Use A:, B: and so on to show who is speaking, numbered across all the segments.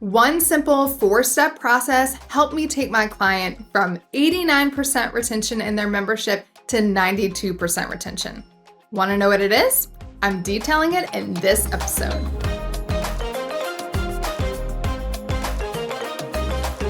A: One simple 4-step process helped me take my client from 89% retention in their membership to 92% retention. Want to know what it is? I'm detailing it in this episode.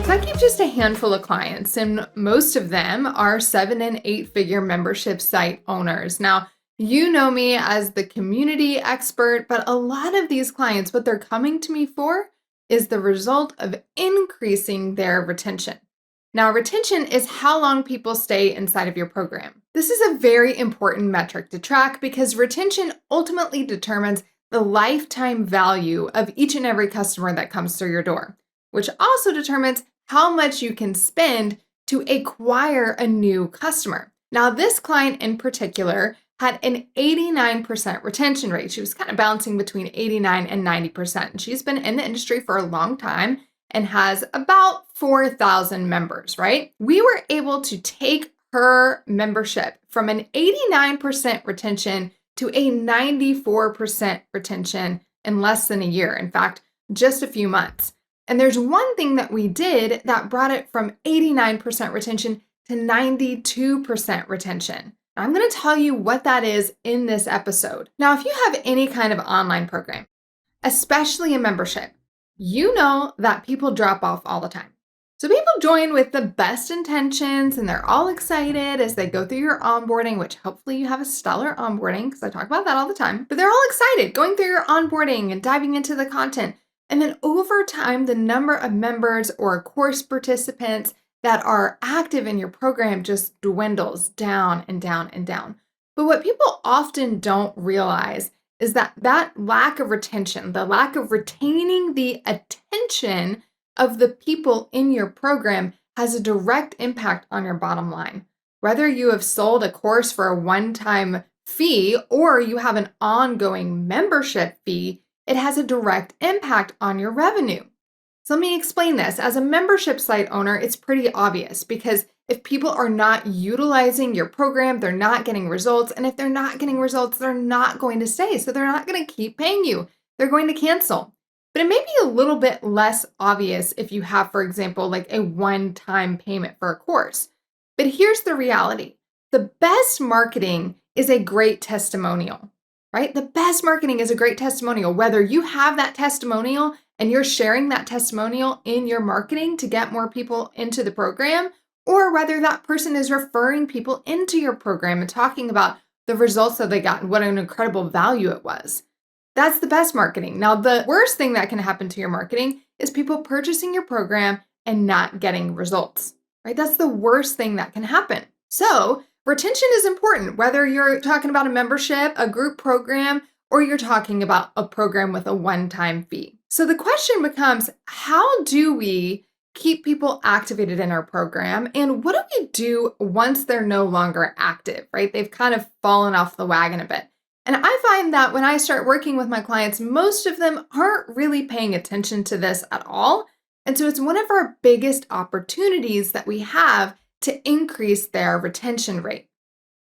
A: So I keep just a handful of clients, and most of them are 7- and 8-figure membership site owners. Now, you know me as the community expert, but a lot of these clients, what they're coming to me for is the result of increasing their retention. Now, retention is how long people stay inside of your program. This is a very important metric to track because retention ultimately determines the lifetime value of each and every customer that comes through your door, which also determines how much you can spend to acquire a new customer. Now, this client in particular had an 89% retention rate. She was kind of bouncing between 89 and 90%. She's been in the industry for a long time and has about 4,000 members, right? We were able to take her membership from an 89% retention to a 94% retention in less than a year. In fact, just a few months. And there's one thing that we did that brought it from 89% retention to 92% retention. I'm going to tell you what that is in this episode. Now, if you have any kind of online program, especially a membership, you know that people drop off all the time. So people join with the best intentions and they're all excited as they go through your onboarding, which hopefully you have a stellar onboarding because I talk about that all the time. But they're all excited going through your onboarding and diving into the content. And then over time, the number of members or course participants that are active in your program just dwindles down and down and down. But what people often don't realize is that lack of retention, the lack of retaining the attention of the people in your program has a direct impact on your bottom line. Whether you have sold a course for a one-time fee or you have an ongoing membership fee, it has a direct impact on your revenue. So let me explain this. As a membership site owner, it's pretty obvious because if people are not utilizing your program, they're not getting results. And if they're not getting results, they're not going to stay. So they're not going to keep paying you. They're going to cancel. But it may be a little bit less obvious if you have, for example, like a one-time payment for a course. But here's the reality. The best marketing is a great testimonial, right? The best marketing is a great testimonial. Whether you have that testimonial and you're sharing that testimonial in your marketing to get more people into the program, or whether that person is referring people into your program and talking about the results that they got and what an incredible value it was. That's the best marketing. Now, the worst thing that can happen to your marketing is people purchasing your program and not getting results, right? That's the worst thing that can happen. So retention is important, whether you're talking about a membership, a group program, or you're talking about a program with a one-time fee. So the question becomes, how do we keep people activated in our program? And what do we do once they're no longer active, right? They've kind of fallen off the wagon a bit. And I find that when I start working with my clients, most of them aren't really paying attention to this at all. And so it's one of our biggest opportunities that we have to increase their retention rate.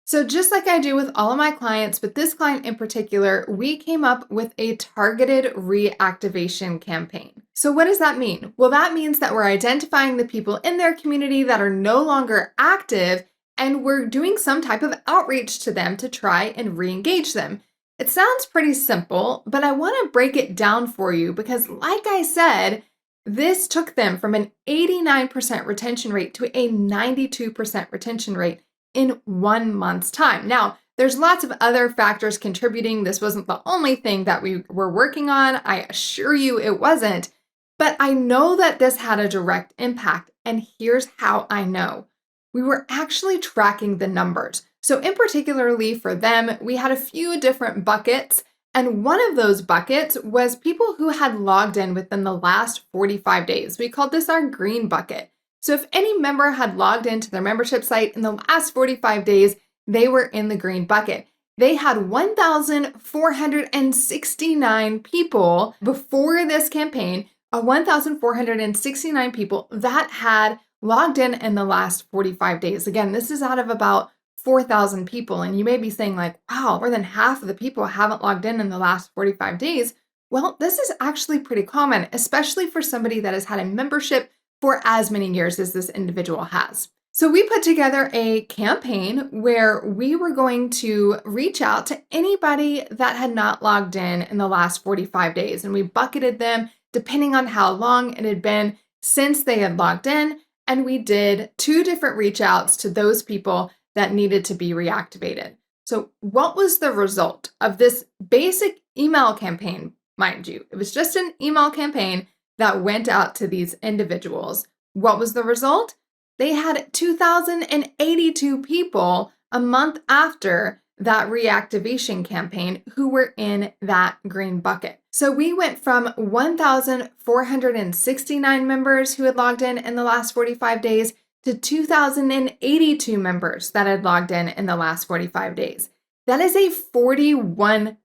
A: So just like I do with all of my clients, but this client in particular, we came up with a targeted reactivation campaign. So what does that mean? Well, that means that we're identifying the people in their community that are no longer active, and we're doing some type of outreach to them to try and re-engage them. It sounds pretty simple, but I want to break it down for you because, like I said, this took them from an 89% retention rate to a 92% retention rate in 1 month's time. Now, there's lots of other factors contributing. This wasn't the only thing that we were working on. I assure you it wasn't. But I know that this had a direct impact. And here's how I know. We were actually tracking the numbers. So in particularly for them, we had a few different buckets. And one of those buckets was people who had logged in within the last 45 days. We called this our green bucket. So if any member had logged into their membership site in the last 45 days, they were in the green bucket. They had 1,469 people before this campaign, 1,469 people that had logged in the last 45 days. Again, this is out of about 4,000 people. And you may be saying like, wow, more than half of the people haven't logged in the last 45 days. Well, this is actually pretty common, especially for somebody that has had a membership for as many years as this individual has. So, we put together a campaign where we were going to reach out to anybody that had not logged in the last 45 days. And we bucketed them depending on how long it had been since they had logged in. And we did 2 different reach outs to those people that needed to be reactivated. So, what was the result of this basic email campaign? Mind you, it was just an email campaign that went out to these individuals. What was the result? They had 2,082 people a month after that reactivation campaign who were in that green bucket. So we went from 1,469 members who had logged in the last 45 days to 2,082 members that had logged in the last 45 days. That is a 41%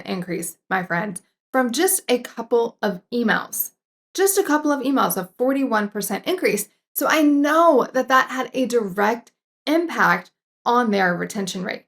A: increase, my friends, from just a couple of emails. Just a couple of emails, a 41% increase. So I know that that had a direct impact on their retention rate.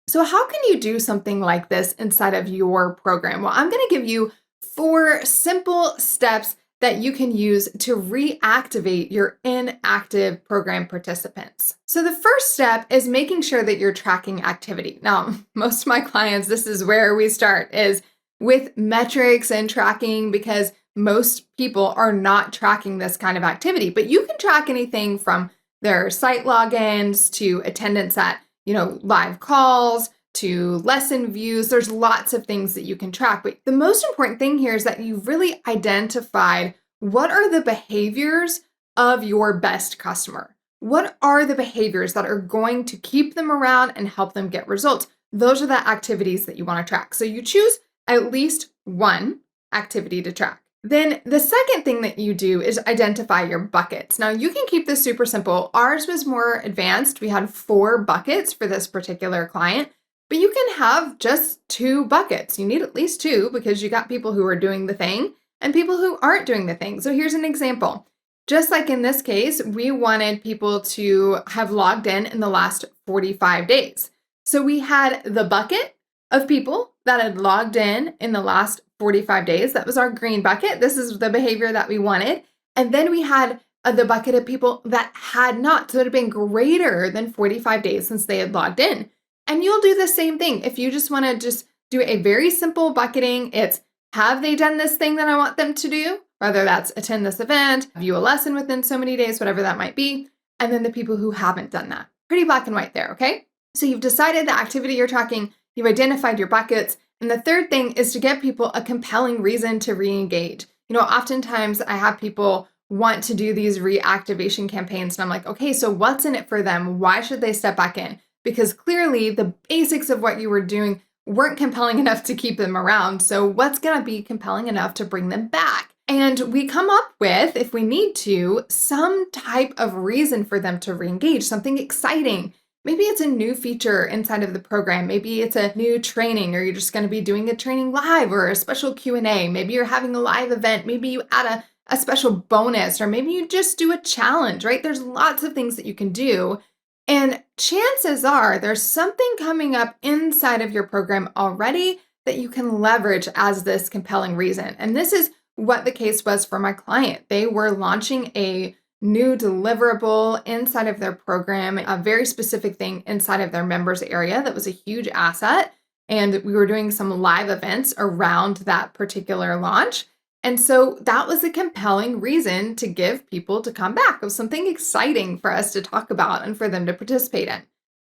A: So how can you do something like this inside of your program? Well, I'm going to give you 4 simple steps that you can use to reactivate your inactive program participants. So the first step is making sure that you're tracking activity. Now, most of my clients, this is where we start, is with metrics and tracking, because most people are not tracking this kind of activity. But you can track anything from their site logins to attendance at, live calls to lesson views. There's lots of things that you can track. But the most important thing here is that you've really identified what are the behaviors of your best customer. What are the behaviors that are going to keep them around and help them get results? Those are the activities that you want to track. So you choose at least one activity to track. Then the second thing that you do is identify your buckets. Now you can keep this super simple. Ours was more advanced. We had 4 buckets for this particular client, but you can have just 2 buckets. You need at least 2 because you got people who are doing the thing and people who aren't doing the thing. So here's an example. Just like in this case, we wanted people to have logged in the last 45 days. So we had the bucket of people that had logged in the last 45 days. That was our green bucket. This is the behavior that we wanted. And then we had the bucket of people that had not. So it had been greater than 45 days since they had logged in. And you'll do the same thing. If you just want to just do a very simple bucketing, it's have they done this thing that I want them to do? Whether that's attend this event, view a lesson within so many days, whatever that might be. And then the people who haven't done that. Pretty black and white there, okay? So you've decided the activity you're tracking, you've identified your buckets. And the third thing is to get people a compelling reason to re-engage. Oftentimes I have people want to do these reactivation campaigns and I'm like, okay, so what's in it for them? Why should they step back in? Because clearly the basics of what you were doing weren't compelling enough to keep them around. So what's going to be compelling enough to bring them back? And we come up with, if we need to, some type of reason for them to re-engage, something exciting. Maybe it's a new feature inside of the program. Maybe it's a new training, or you're just going to be doing a training live or a special Q&A. Maybe you're having a live event. Maybe you add a special bonus, or maybe you just do a challenge, right? There's lots of things that you can do. And chances are there's something coming up inside of your program already that you can leverage as this compelling reason. And this is what the case was for my client. They were launching a new deliverable inside of their program, a very specific thing inside of their members area that was a huge asset. And we were doing some live events around that particular launch. And so that was a compelling reason to give people to come back. It was something exciting for us to talk about and for them to participate in.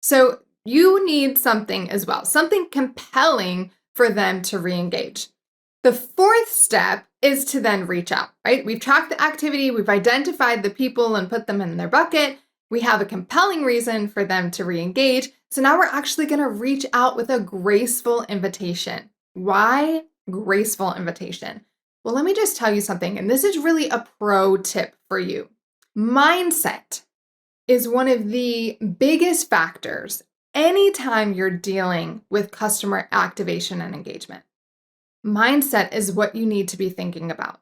A: So you need something as well, something compelling for them to re-engage. The fourth step is to then reach out, right? We've tracked the activity, we've identified the people and put them in their bucket. We have a compelling reason for them to re-engage. So now we're actually going to reach out with a graceful invitation. Why graceful invitation? Well, let me just tell you something, and this is really a pro tip for you. Mindset is one of the biggest factors anytime you're dealing with customer activation and engagement. Mindset is what you need to be thinking about,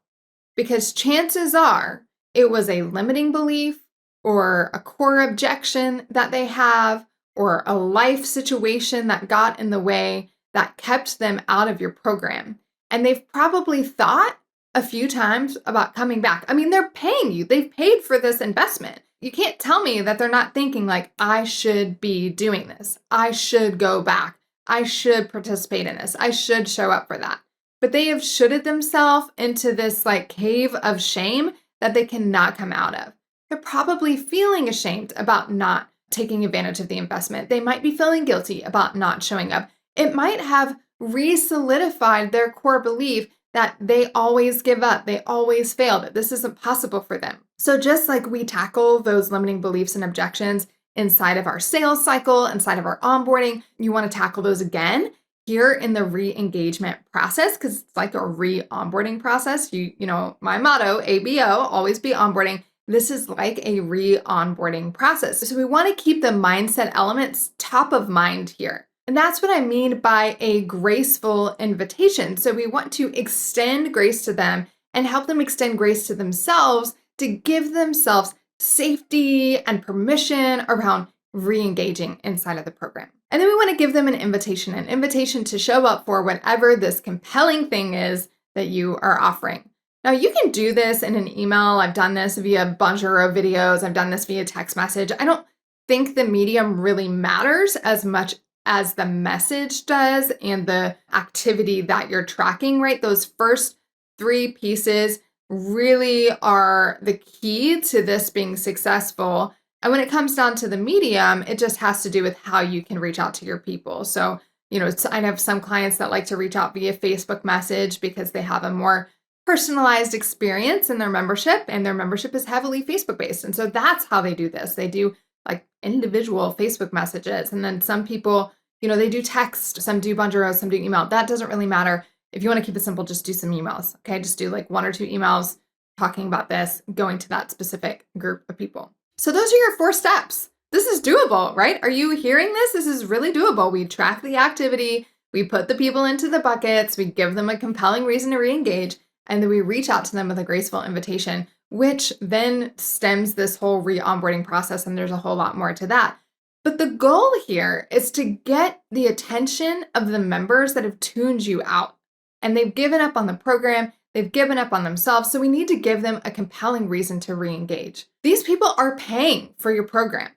A: because chances are it was a limiting belief or a core objection that they have or a life situation that got in the way that kept them out of your program. and they've probably thought a few times about coming back. I mean, they're paying you. They've paid for this investment. You can't tell me that they're not thinking like, I should be doing this. I should go back. I should participate in this. I should show up for that. But they have shoulded themselves into this like cave of shame that they cannot come out of. They're probably feeling ashamed about not taking advantage of the investment. They might be feeling guilty about not showing up. It might have re-solidified their core belief that they always give up, they always fail, that this isn't possible for them. So just like we tackle those limiting beliefs and objections inside of our sales cycle, inside of our onboarding, you want to tackle those again here in the re-engagement process, because it's like a re-onboarding process. You know, my motto, ABO, always be onboarding. This is like a re-onboarding process. So we want to keep the mindset elements top of mind here. And that's what I mean by a graceful invitation. So we want to extend grace to them and help them extend grace to themselves to give themselves safety and permission around re-engaging inside of the program. And then we want to give them an invitation to show up for whatever this compelling thing is that you are offering. Now, you can do this in an email. I've done this via a bunch of videos. I've done this via text message. I don't think the medium really matters as much as the message does and the activity that you're tracking, right? Those first 3 pieces really are the key to this being successful. And when it comes down to the medium, it just has to do with how you can reach out to your people. So, I have some clients that like to reach out via Facebook message because they have a more personalized experience in their membership, and their membership is heavily Facebook based. And so that's how they do this. They do like individual Facebook messages. And then some people, they do text, some do Bonjoro, some do email. That doesn't really matter. If you want to keep it simple, just do some emails. Okay. Just do like 1 or 2 emails talking about this, going to that specific group of people. So those are your 4 steps. This is doable, right? Are you hearing this? This is really doable. We track the activity. We put the people into the buckets. We give them a compelling reason to re-engage. And then we reach out to them with a graceful invitation, which then stems this whole re-onboarding process. And there's a whole lot more to that. But the goal here is to get the attention of the members that have tuned you out. And they've given up on the program. They've given up on themselves. So we need to give them a compelling reason to re-engage. These people are paying for your program,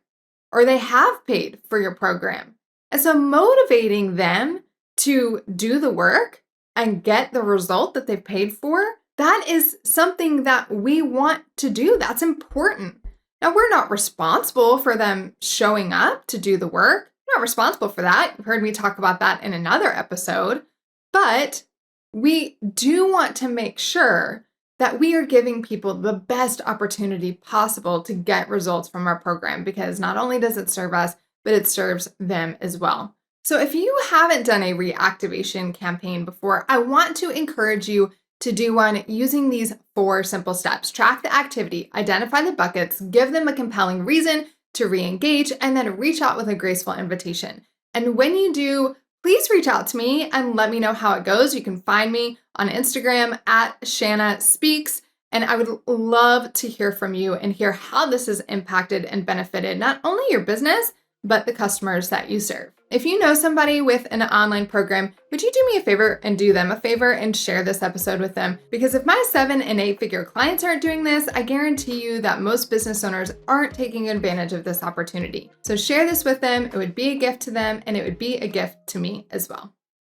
A: or they have paid for your program. And so motivating them to do the work and get the result that they've paid for, that is something that we want to do. That's important. Now, we're not responsible for them showing up to do the work. We're not responsible for that. You've heard me talk about that in another episode. But we do want to make sure that we are giving people the best opportunity possible to get results from our program, because not only does it serve us, but it serves them as well. So if you haven't done a reactivation campaign before, I want to encourage you to do one using these 4 simple steps. Track the activity, identify the buckets, give them a compelling reason to re-engage, and then reach out with a graceful invitation. And when you do, please reach out to me and let me know how it goes. You can find me on Instagram at Shana Speaks. And I would love to hear from you and hear how this has impacted and benefited not only your business, but the customers that you serve. If you know somebody with an online program, would you do me a favor and do them a favor and share this episode with them? Because if my 7 and 8 figure clients aren't doing this, I guarantee you that most business owners aren't taking advantage of this opportunity. So share this with them. It would be a gift to them, and it would be a gift to me as well.